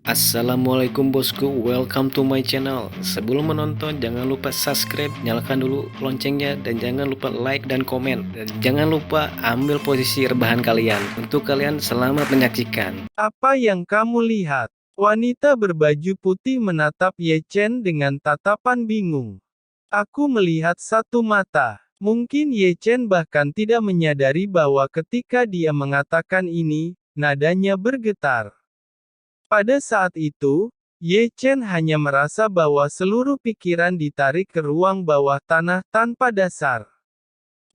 Assalamualaikum bosku, welcome to my channel. Sebelum menonton, jangan lupa subscribe, nyalakan dulu loncengnya, dan jangan lupa like dan komen. Dan jangan lupa ambil posisi rebahan kalian. Untuk kalian selamat menyaksikan. Apa yang kamu lihat? Wanita berbaju putih menatap Ye Chen dengan tatapan bingung. Aku melihat satu mata. Mungkin Ye Chen bahkan tidak menyadari bahwa ketika dia mengatakan ini, nadanya bergetar. Pada saat itu, Ye Chen hanya merasa bahwa seluruh pikiran ditarik ke ruang bawah tanah tanpa dasar.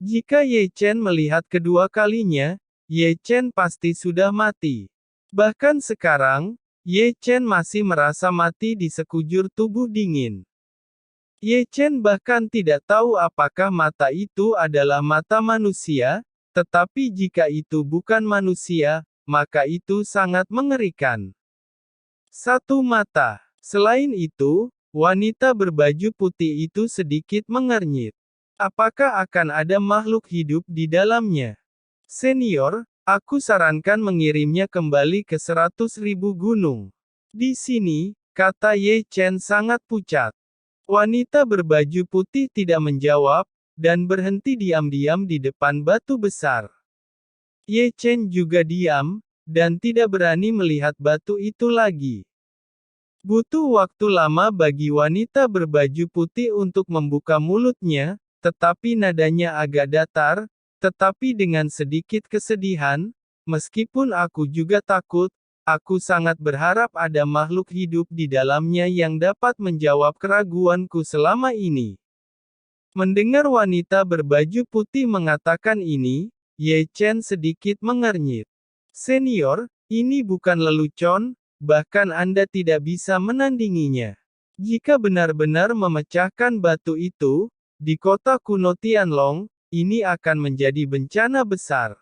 Jika Ye Chen melihat kedua kalinya, Ye Chen pasti sudah mati. Bahkan sekarang, Ye Chen masih merasa mati di sekujur tubuh dingin. Ye Chen bahkan tidak tahu apakah mata itu adalah mata manusia, tetapi jika itu bukan manusia, maka itu sangat mengerikan. Satu mata. Selain itu, wanita berbaju putih itu sedikit mengernyit. Apakah akan ada makhluk hidup di dalamnya? Senior, aku sarankan mengirimnya kembali ke 100.000 gunung. Di sini, kata Ye Chen sangat pucat. Wanita berbaju putih tidak menjawab, dan berhenti diam-diam di depan batu besar. Ye Chen juga diam, dan tidak berani melihat batu itu lagi. Butuh waktu lama bagi wanita berbaju putih untuk membuka mulutnya, tetapi nadanya agak datar, tetapi dengan sedikit kesedihan, meskipun aku juga takut, aku sangat berharap ada makhluk hidup di dalamnya yang dapat menjawab keraguanku selama ini. Mendengar wanita berbaju putih mengatakan ini, Ye Chen sedikit mengernyit. Senior, ini bukan lelucon, bahkan Anda tidak bisa menandinginya. Jika benar-benar memecahkan batu itu, di kota kuno Tianlong, ini akan menjadi bencana besar.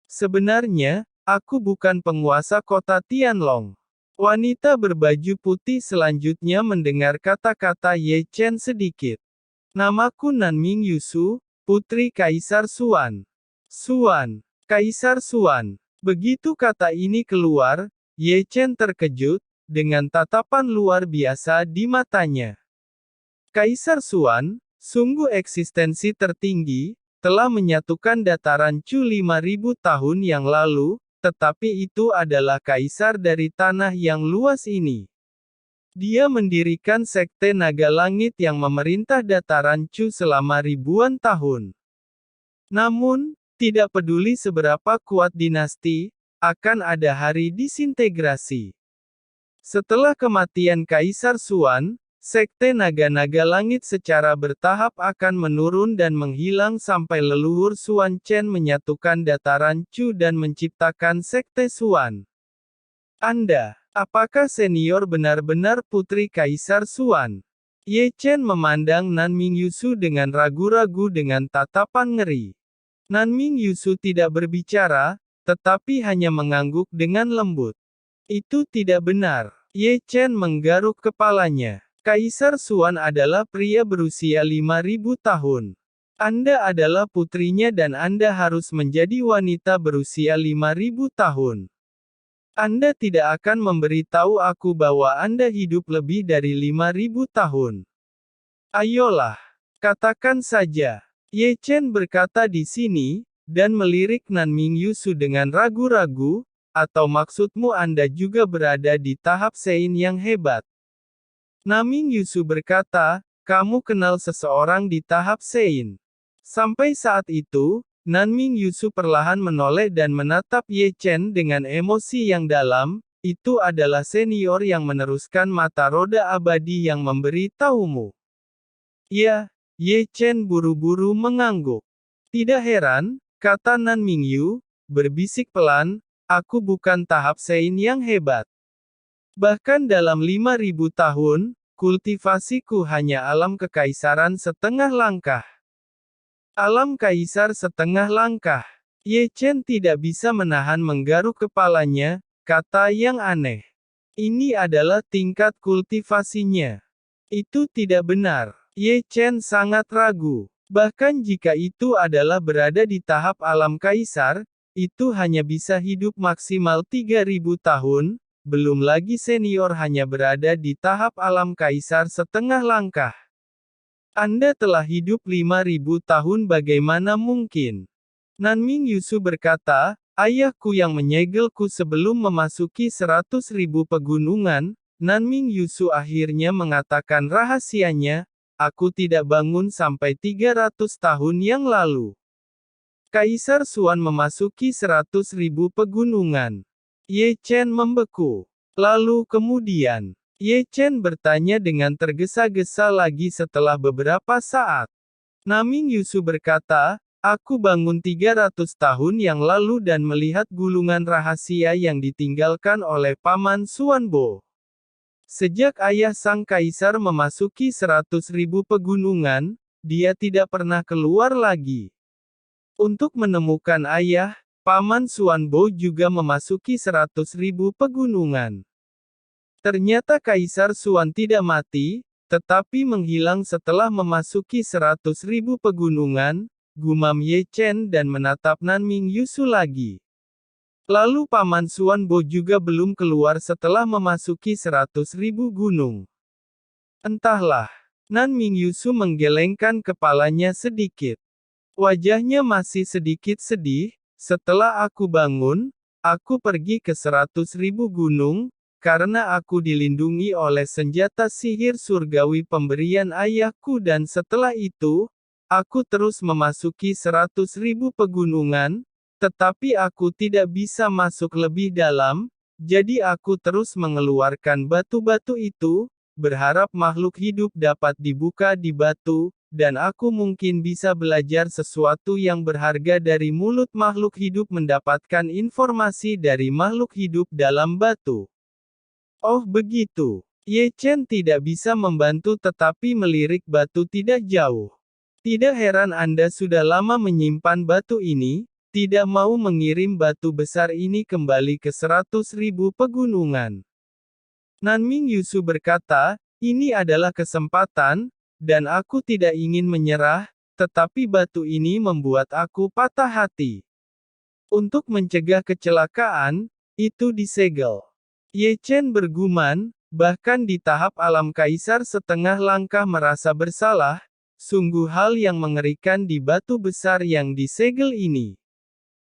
Sebenarnya, aku bukan penguasa kota Tianlong. Wanita berbaju putih selanjutnya mendengar kata-kata Ye Chen sedikit. Namaku Nanming Yusu, putri Kaisar Xuan. Xuan, Kaisar Xuan. Begitu kata ini keluar, Ye Chen terkejut, dengan tatapan luar biasa di matanya. Kaisar Xuan, sungguh eksistensi tertinggi, telah menyatukan dataran Chu 5.000 tahun yang lalu, tetapi itu adalah kaisar dari tanah yang luas ini. Dia mendirikan sekte naga langit yang memerintah dataran Chu selama ribuan tahun. Namun, tidak peduli seberapa kuat dinasti, akan ada hari disintegrasi. Setelah kematian Kaisar Xuan, sekte naga-naga langit secara bertahap akan menurun dan menghilang sampai leluhur Xuan Chen menyatukan dataran Chu dan menciptakan sekte Xuan. Anda, apakah senior benar-benar putri Kaisar Xuan? Ye Chen memandang Nanming Yusu dengan ragu-ragu dengan tatapan ngeri. Nanming Yusu tidak berbicara, tetapi hanya mengangguk dengan lembut. Itu tidak benar. Ye Chen menggaruk kepalanya. Kaisar Xuan adalah pria berusia 5.000 tahun. Anda adalah putrinya dan Anda harus menjadi wanita berusia 5.000 tahun. Anda tidak akan memberitahu aku bahwa Anda hidup lebih dari 5.000 tahun. Ayolah, katakan saja. Ye Chen berkata di sini, dan melirik Nanming Yusu dengan ragu-ragu, atau maksudmu Anda juga berada di tahap Sein yang hebat. Nanming Yusu berkata, kamu kenal seseorang di tahap Sein. Sampai saat itu, Nanming Yusu perlahan menoleh dan menatap Ye Chen dengan emosi yang dalam, itu adalah senior yang meneruskan mata roda abadi yang memberi tahumu. Ya, Ye Chen buru-buru mengangguk. Tidak heran, kata Nanming Yu, berbisik pelan, aku bukan tahap Sein yang hebat. Bahkan dalam 5.000 tahun, kultivasiku hanya alam kekaisaran setengah langkah. Alam kaisar setengah langkah. Ye Chen tidak bisa menahan menggaruk kepalanya, kata yang aneh. Ini adalah tingkat kultivasinya. Itu tidak benar. Ye Chen sangat ragu. Bahkan jika itu adalah berada di tahap alam kaisar, itu hanya bisa hidup maksimal 3.000 tahun, belum lagi senior hanya berada di tahap alam kaisar setengah langkah. Anda telah hidup 5.000 tahun bagaimana mungkin? Nanming Yusu berkata, ayahku yang menyegelku sebelum memasuki 100.000 pegunungan. Nanming Yusu akhirnya mengatakan rahasianya, aku tidak bangun sampai 300 tahun yang lalu. Kaisar Xuan memasuki 100.000 pegunungan. Ye Chen membeku. Lalu kemudian, Ye Chen bertanya dengan tergesa-gesa lagi setelah beberapa saat. Naming Yusu berkata, aku bangun 300 tahun yang lalu dan melihat gulungan rahasia yang ditinggalkan oleh Paman Xuanbo. Sejak ayah sang kaisar memasuki 100.000 pegunungan, dia tidak pernah keluar lagi. Untuk menemukan ayah, Paman Xuanbo juga memasuki 100.000 pegunungan. Ternyata Kaisar Xuan tidak mati, tetapi menghilang setelah memasuki 100.000 pegunungan, gumam Ye Chen dan menatap Nanming Yusu lagi. Lalu Paman Xuanbo juga belum keluar setelah memasuki 100.000 gunung. Entahlah. Nanming Yusu menggelengkan kepalanya sedikit. Wajahnya masih sedikit sedih. Setelah aku bangun, aku pergi ke 100.000 gunung, karena aku dilindungi oleh senjata sihir surgawi pemberian ayahku dan setelah itu, aku terus memasuki 100.000 pegunungan, tetapi aku tidak bisa masuk lebih dalam, jadi aku terus mengeluarkan batu-batu itu, berharap makhluk hidup dapat dibuka di batu, dan aku mungkin bisa belajar sesuatu yang berharga dari mulut makhluk hidup mendapatkan informasi dari makhluk hidup dalam batu. Oh begitu. Ye Chen tidak bisa membantu tetapi melirik batu tidak jauh. Tidak heran Anda sudah lama menyimpan batu ini, tidak mau mengirim batu besar ini kembali ke 100.000 pegunungan. Nanming Yusu berkata, ini adalah kesempatan, dan aku tidak ingin menyerah, tetapi batu ini membuat aku patah hati. Untuk mencegah kecelakaan, itu disegel. Ye Chen bergumam, bahkan di tahap alam kaisar setengah langkah merasa bersalah, sungguh hal yang mengerikan di batu besar yang disegel ini.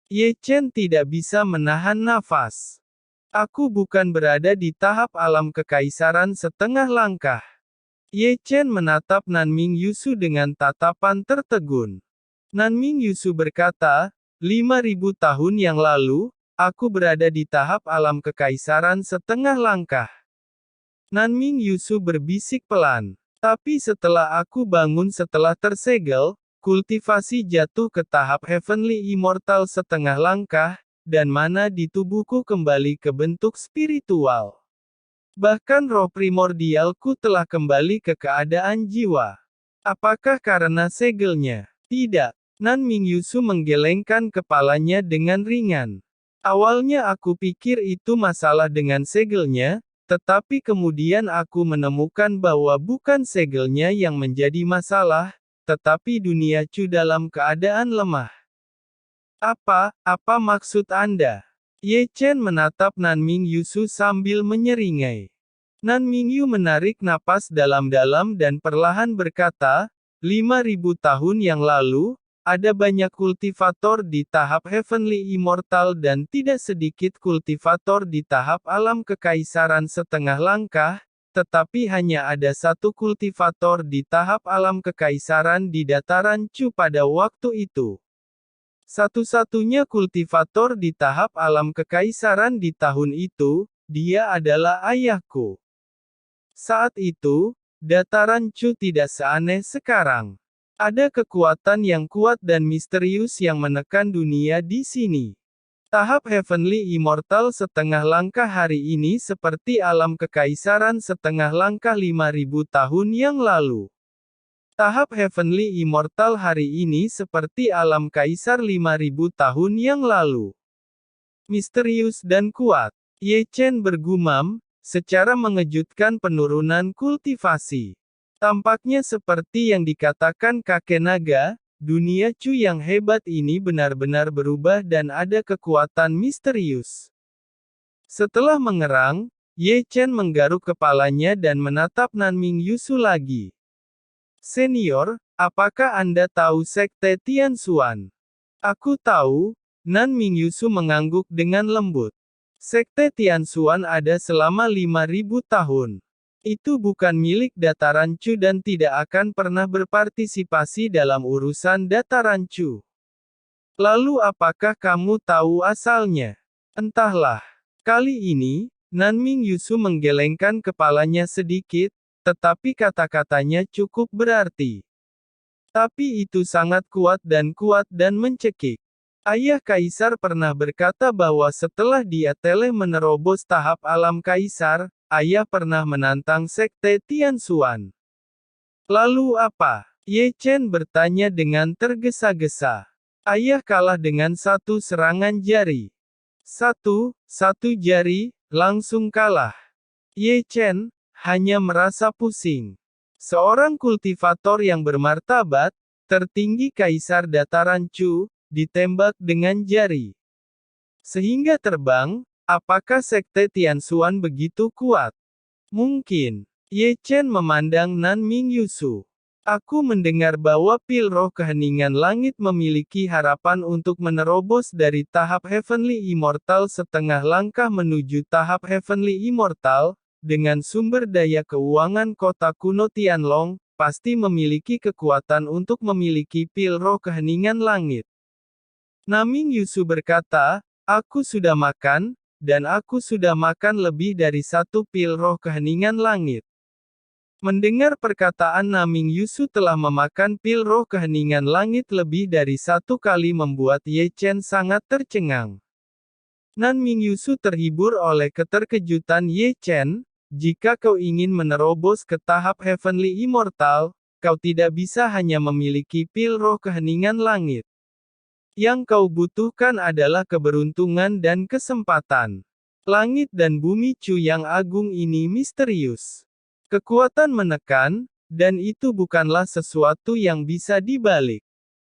Ye Chen tidak bisa menahan nafas. Aku bukan berada di tahap alam kekaisaran setengah langkah. Ye Chen menatap Nanming Yusu dengan tatapan tertegun. Nanming Yusu berkata, 5.000 tahun yang lalu, aku berada di tahap alam kekaisaran setengah langkah. Nanming Yusu berbisik pelan. Tapi setelah aku bangun setelah tersegel, kultivasi jatuh ke tahap Heavenly Immortal setengah langkah, dan mana di tubuhku kembali ke bentuk spiritual. Bahkan roh primordialku telah kembali ke keadaan jiwa. Apakah karena segelnya? Tidak. Nanming Yusu menggelengkan kepalanya dengan ringan. Awalnya aku pikir itu masalah dengan segelnya, tetapi kemudian aku menemukan bahwa bukan segelnya yang menjadi masalah, tetapi dunia Chu dalam keadaan lemah. Apa maksud Anda? Ye Chen menatap Nanming Yusu sambil menyeringai. Nanming Yu menarik napas dalam-dalam dan perlahan berkata, 5.000 tahun yang lalu, ada banyak kultivator di tahap Heavenly Immortal dan tidak sedikit kultivator di tahap alam kekaisaran setengah langkah, tetapi hanya ada satu kultivator di tahap alam kekaisaran di dataran Chu pada waktu itu. Satu-satunya kultivator di tahap alam kekaisaran di tahun itu, dia adalah ayahku. Saat itu, dataran Chu tidak seaneh sekarang. Ada kekuatan yang kuat dan misterius yang menekan dunia di sini. Tahap Heavenly Immortal setengah langkah hari ini seperti alam kekaisaran setengah langkah 5.000 tahun yang lalu. Tahap Heavenly Immortal hari ini seperti alam kaisar 5.000 tahun yang lalu. Misterius dan kuat. Ye Chen bergumam, secara mengejutkan penurunan kultivasi. Tampaknya seperti yang dikatakan kakek naga, dunia Chu yang hebat ini benar-benar berubah dan ada kekuatan misterius. Setelah mengerang, Ye Chen menggaruk kepalanya dan menatap Nanming Yusu lagi. Senior, apakah Anda tahu Sekte Tianxuan? Aku tahu, Nanming Yusu mengangguk dengan lembut. Sekte Tianxuan ada selama 5.000 tahun. Itu bukan milik dataran Chu dan tidak akan pernah berpartisipasi dalam urusan dataran Chu. Lalu apakah kamu tahu asalnya? Entahlah. Kali ini, Nanming Yusu menggelengkan kepalanya sedikit, tetapi kata-katanya cukup berarti. Tapi itu sangat kuat dan mencekik. Ayah Kaisar pernah berkata bahwa setelah dia telah menerobos tahap alam Kaisar, ayah pernah menantang Sekte Tianxuan. Lalu apa? Ye Chen bertanya dengan tergesa-gesa. Ayah kalah dengan satu serangan jari. Satu jari, langsung kalah. Ye Chen hanya merasa pusing. Seorang kultivator yang bermartabat, tertinggi Kaisar Dataran Chu, ditembak dengan jari. Sehingga terbang, apakah Sekte Tianxuan begitu kuat? Mungkin. Ye Chen memandang Nanming Yusu. Aku mendengar bahwa pil roh keheningan langit memiliki harapan untuk menerobos dari tahap Heavenly Immortal setengah langkah menuju tahap Heavenly Immortal, dengan sumber daya keuangan kota kuno Tianlong, pasti memiliki kekuatan untuk memiliki pil roh keheningan langit. Nanming Yusu berkata, aku sudah makan, dan aku sudah makan lebih dari satu pil roh keheningan langit. Mendengar perkataan Nanming Yusu telah memakan pil roh keheningan langit lebih dari satu kali membuat Ye Chen sangat tercengang. Nanming Yusu terhibur oleh keterkejutan Ye Chen, jika kau ingin menerobos ke tahap Heavenly Immortal, kau tidak bisa hanya memiliki pil roh keheningan langit. Yang kau butuhkan adalah keberuntungan dan kesempatan. Langit dan bumi Chu yang agung ini misterius. Kekuatan menekan, dan itu bukanlah sesuatu yang bisa dibalik.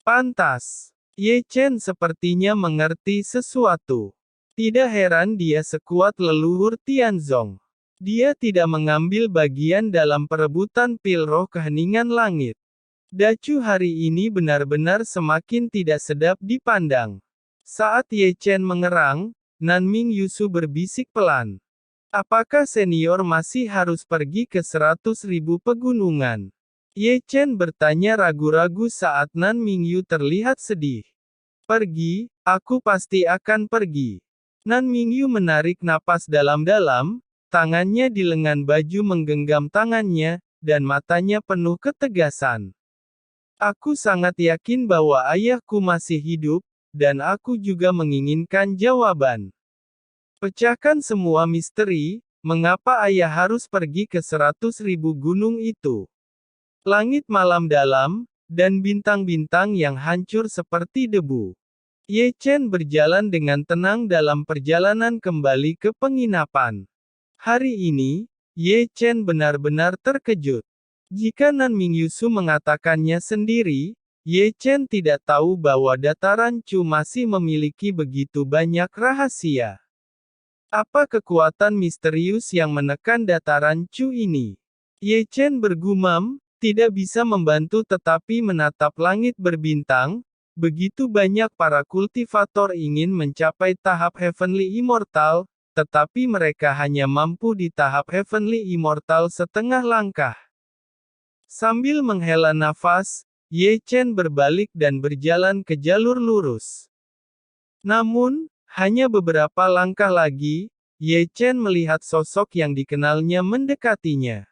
Pantas. Ye Chen sepertinya mengerti sesuatu. Tidak heran dia sekuat leluhur Tianzong. Dia tidak mengambil bagian dalam perebutan pil roh keheningan langit. Dacu hari ini benar-benar semakin tidak sedap dipandang. Saat Ye Chen mengerang, Nanming Yusu berbisik pelan. Apakah senior masih harus pergi ke 100.000 pegunungan? Ye Chen bertanya ragu-ragu saat Nanming Yu terlihat sedih. Pergi, aku pasti akan pergi. Nanming Yu menarik napas dalam-dalam, tangannya di lengan baju menggenggam tangannya, dan matanya penuh ketegasan. Aku sangat yakin bahwa ayahku masih hidup, dan aku juga menginginkan jawaban. Pecahkan semua misteri, mengapa ayah harus pergi ke 100.000 gunung itu? Langit malam dalam, dan bintang-bintang yang hancur seperti debu. Ye Chen berjalan dengan tenang dalam perjalanan kembali ke penginapan. Hari ini, Ye Chen benar-benar terkejut. Jika Nanming Yusu mengatakannya sendiri, Ye Chen tidak tahu bahwa dataran Chu masih memiliki begitu banyak rahasia. Apa kekuatan misterius yang menekan dataran Chu ini? Ye Chen bergumam, tidak bisa membantu tetapi menatap langit berbintang. Begitu banyak para kultivator ingin mencapai tahap Heavenly Immortal, tetapi mereka hanya mampu di tahap Heavenly Immortal setengah langkah. Sambil menghela nafas, Ye Chen berbalik dan berjalan ke jalur lurus. Namun, hanya beberapa langkah lagi, Ye Chen melihat sosok yang dikenalnya mendekatinya.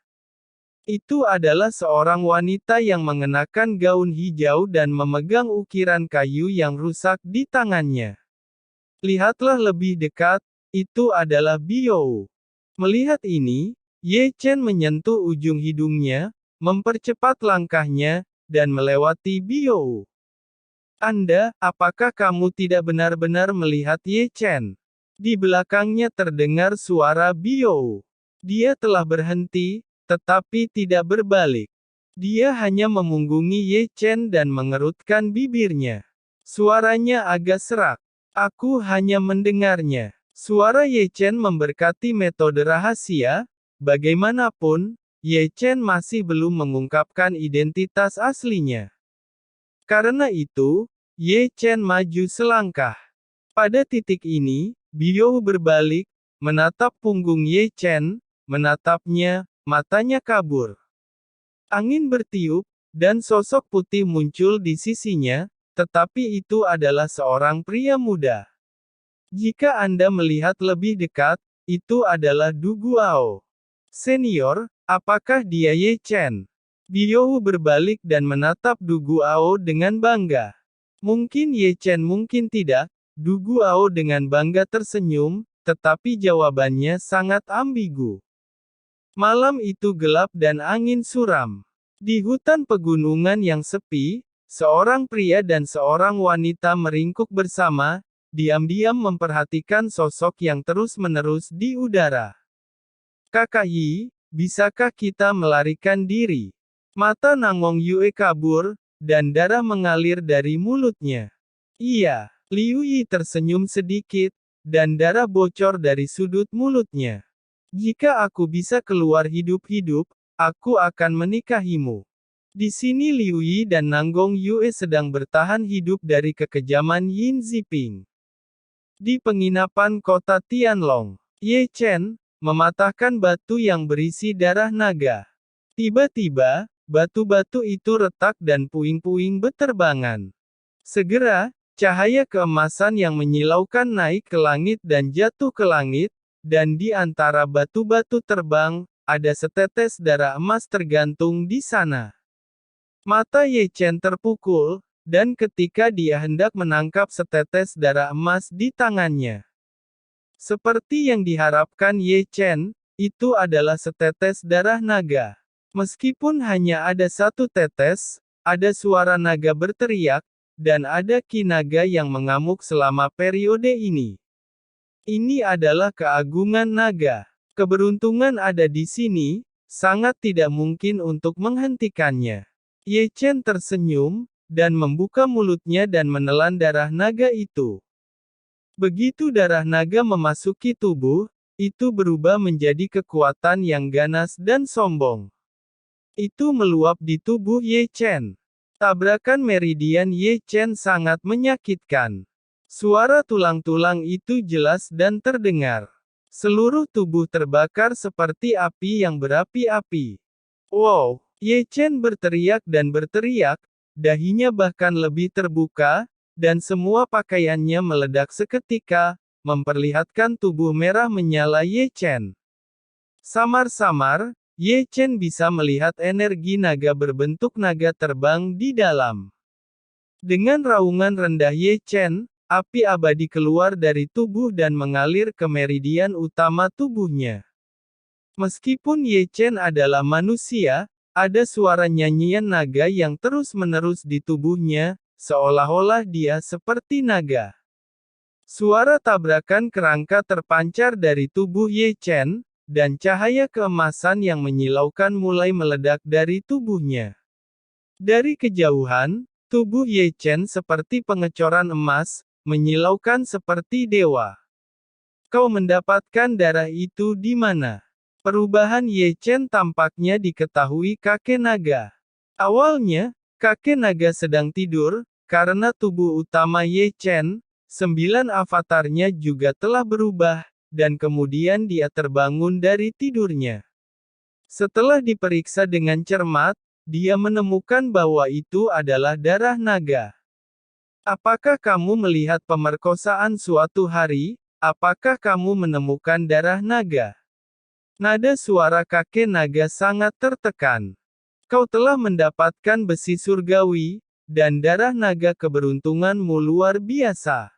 Itu adalah seorang wanita yang mengenakan gaun hijau dan memegang ukiran kayu yang rusak di tangannya. Lihatlah lebih dekat, itu adalah Biou. Melihat ini, Ye Chen menyentuh ujung hidungnya, mempercepat langkahnya, dan melewati Biou. Anda, apakah kamu tidak benar-benar melihat Ye Chen? Di belakangnya terdengar suara Biou. Dia telah berhenti, tetapi tidak berbalik. Dia hanya memunggungi Ye Chen dan mengerutkan bibirnya. Suaranya agak serak. Aku hanya mendengarnya. Suara Ye Chen memberkati metode rahasia. Bagaimanapun, Ye Chen masih belum mengungkapkan identitas aslinya. Karena itu, Ye Chen maju selangkah. Pada titik ini, Biou berbalik, menatap punggung Ye Chen, menatapnya, matanya kabur. Angin bertiup, dan sosok putih muncul di sisinya, tetapi itu adalah seorang pria muda. Jika Anda melihat lebih dekat, itu adalah Du Guao. Senior, apakah dia Ye Chen? Biou berbalik dan menatap Du Guao dengan bangga. Mungkin Ye Chen, mungkin tidak. Du Guao dengan bangga tersenyum, tetapi jawabannya sangat ambigu. Malam itu gelap dan angin suram. Di hutan pegunungan yang sepi, seorang pria dan seorang wanita meringkuk bersama, diam-diam memperhatikan sosok yang terus-menerus di udara. Kakak Yi, bisakah kita melarikan diri? Mata Nangong Yue kabur, dan darah mengalir dari mulutnya. Iya, Liu Yi tersenyum sedikit, dan darah bocor dari sudut mulutnya. Jika aku bisa keluar hidup-hidup, aku akan menikahimu. Di sini Liu Yi dan Nangong Yue sedang bertahan hidup dari kekejaman Yin Ziping. Di penginapan kota Tianlong, Ye Chen mematahkan batu yang berisi darah naga. Tiba-tiba, batu-batu itu retak dan puing-puing beterbangan. Segera, cahaya keemasan yang menyilaukan naik ke langit dan jatuh ke langit, dan di antara batu-batu terbang, ada setetes darah emas tergantung di sana. Mata Ye Chen terpukul, dan ketika dia hendak menangkap setetes darah emas di tangannya. Seperti yang diharapkan Ye Chen, itu adalah setetes darah naga. Meskipun hanya ada satu tetes, ada suara naga berteriak, dan ada ki naga yang mengamuk selama periode ini. Ini adalah keagungan naga. Keberuntungan ada di sini, sangat tidak mungkin untuk menghentikannya. Ye Chen tersenyum, dan membuka mulutnya dan menelan darah naga itu. Begitu darah naga memasuki tubuh, itu berubah menjadi kekuatan yang ganas dan sombong. Itu meluap di tubuh Ye Chen. Tabrakan meridian Ye Chen sangat menyakitkan. Suara tulang-tulang itu jelas dan terdengar. Seluruh tubuh terbakar seperti api yang berapi-api. Wow! Ye Chen berteriak dan berteriak, dahinya bahkan lebih terbuka, dan semua pakaiannya meledak seketika, memperlihatkan tubuh merah menyala Ye Chen. Samar-samar, Ye Chen bisa melihat energi naga berbentuk naga terbang di dalam. Dengan raungan rendah Ye Chen, api abadi keluar dari tubuh dan mengalir ke meridian utama tubuhnya. Meskipun Ye Chen adalah manusia, ada suara nyanyian naga yang terus-menerus di tubuhnya, seolah-olah dia seperti naga. Suara tabrakan kerangka terpancar dari tubuh Ye Chen, dan cahaya keemasan yang menyilaukan mulai meledak dari tubuhnya. Dari kejauhan, tubuh Ye Chen seperti pengecoran emas, menyilaukan seperti dewa. Kau mendapatkan darah itu di mana? Perubahan Ye Chen tampaknya diketahui kakek naga. Awalnya, kakek naga sedang tidur, karena tubuh utama Ye Chen, 9 avatarnya juga telah berubah, dan kemudian dia terbangun dari tidurnya. Setelah diperiksa dengan cermat, dia menemukan bahwa itu adalah darah naga. Apakah kamu melihat pemerkosaan suatu hari? Apakah kamu menemukan darah naga? Nada suara kakek naga sangat tertekan. Kau telah mendapatkan besi surgawi, dan darah naga keberuntunganmu luar biasa.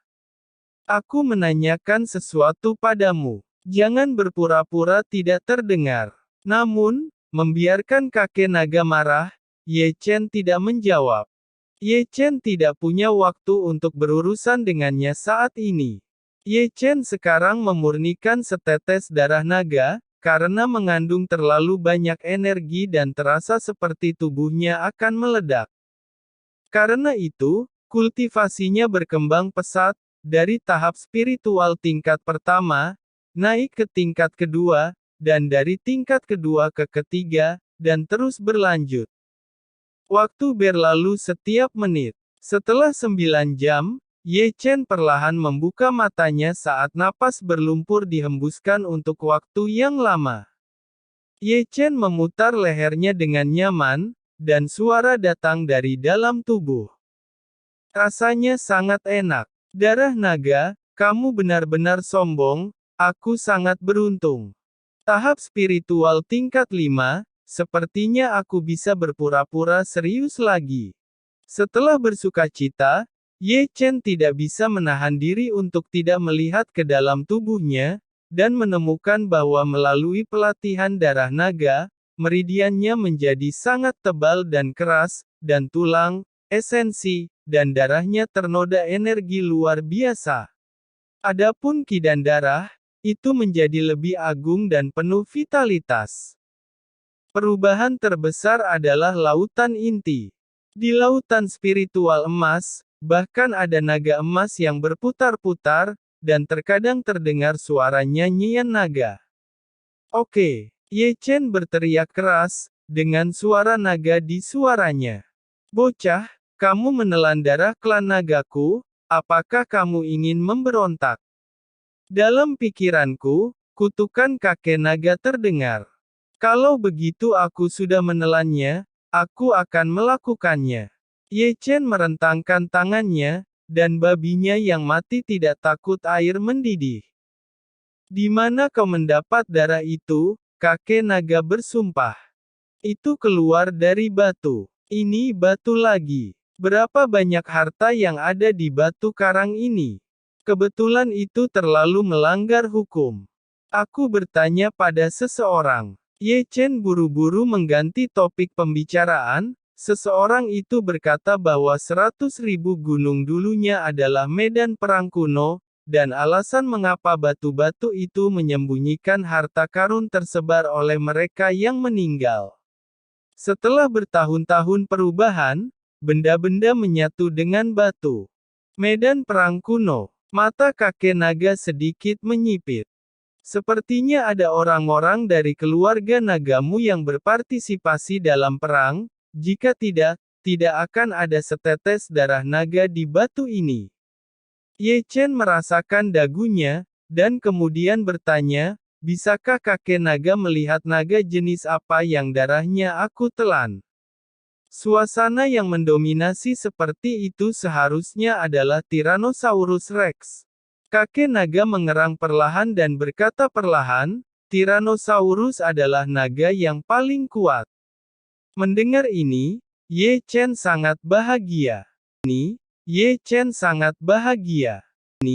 Aku menanyakan sesuatu padamu. Jangan berpura-pura tidak terdengar. Namun, membiarkan kakek naga marah, Ye Chen tidak menjawab. Ye Chen tidak punya waktu untuk berurusan dengannya saat ini. Ye Chen sekarang memurnikan setetes darah naga, karena mengandung terlalu banyak energi dan terasa seperti tubuhnya akan meledak. Karena itu, kultivasinya berkembang pesat, dari tahap spiritual tingkat pertama, naik ke tingkat kedua, dan dari tingkat kedua ke ketiga, dan terus berlanjut. Waktu berlalu setiap menit. Setelah 9 jam, Ye Chen perlahan membuka matanya saat napas berlumpur dihembuskan untuk waktu yang lama. Ye Chen memutar lehernya dengan nyaman, dan suara datang dari dalam tubuh. Rasanya sangat enak. Darah naga, kamu benar-benar sombong, aku sangat beruntung. Tahap spiritual tingkat 5, sepertinya aku bisa berpura-pura serius lagi. Setelah bersukacita, Ye Chen tidak bisa menahan diri untuk tidak melihat ke dalam tubuhnya, dan menemukan bahwa melalui pelatihan darah naga, meridiannya menjadi sangat tebal dan keras, dan tulang, esensi, dan darahnya ternoda energi luar biasa. Adapun ki dan darah, itu menjadi lebih agung dan penuh vitalitas. Perubahan terbesar adalah lautan inti. Di lautan spiritual emas, bahkan ada naga emas yang berputar-putar, dan terkadang terdengar suara nyanyian naga. Oke, Ye Chen berteriak keras, dengan suara naga di suaranya. Bocah, kamu menelan darah klan nagaku, apakah kamu ingin memberontak? Dalam pikiranku, kutukan kakek naga terdengar. Kalau begitu aku sudah menelannya, aku akan melakukannya. Ye Chen merentangkan tangannya, dan babinya yang mati tidak takut air mendidih. Di mana kau mendapat darah itu, kakek naga bersumpah. Itu keluar dari batu. Ini batu lagi. Berapa banyak harta yang ada di batu karang ini? Kebetulan itu terlalu melanggar hukum. Aku bertanya pada seseorang. Ye Chen buru-buru mengganti topik pembicaraan. Seseorang itu berkata bahwa 100.000 gunung dulunya adalah medan perang kuno, dan alasan mengapa batu-batu itu menyembunyikan harta karun tersebar oleh mereka yang meninggal. Setelah bertahun-tahun perubahan, benda-benda menyatu dengan batu. Medan perang kuno. Mata kakek naga sedikit menyipit. Sepertinya ada orang-orang dari keluarga nagamu yang berpartisipasi dalam perang. Jika tidak, tidak akan ada setetes darah naga di batu ini. Ye Chen merasakan dagunya, dan kemudian bertanya, bisakah kakek naga melihat naga jenis apa yang darahnya aku telan? Suasana yang mendominasi seperti itu seharusnya adalah Tyrannosaurus Rex. Kakek naga mengerang perlahan dan berkata perlahan, Tyrannosaurus adalah naga yang paling kuat. Mendengar ini, Ye Chen sangat bahagia. Ye Chen sangat bahagia.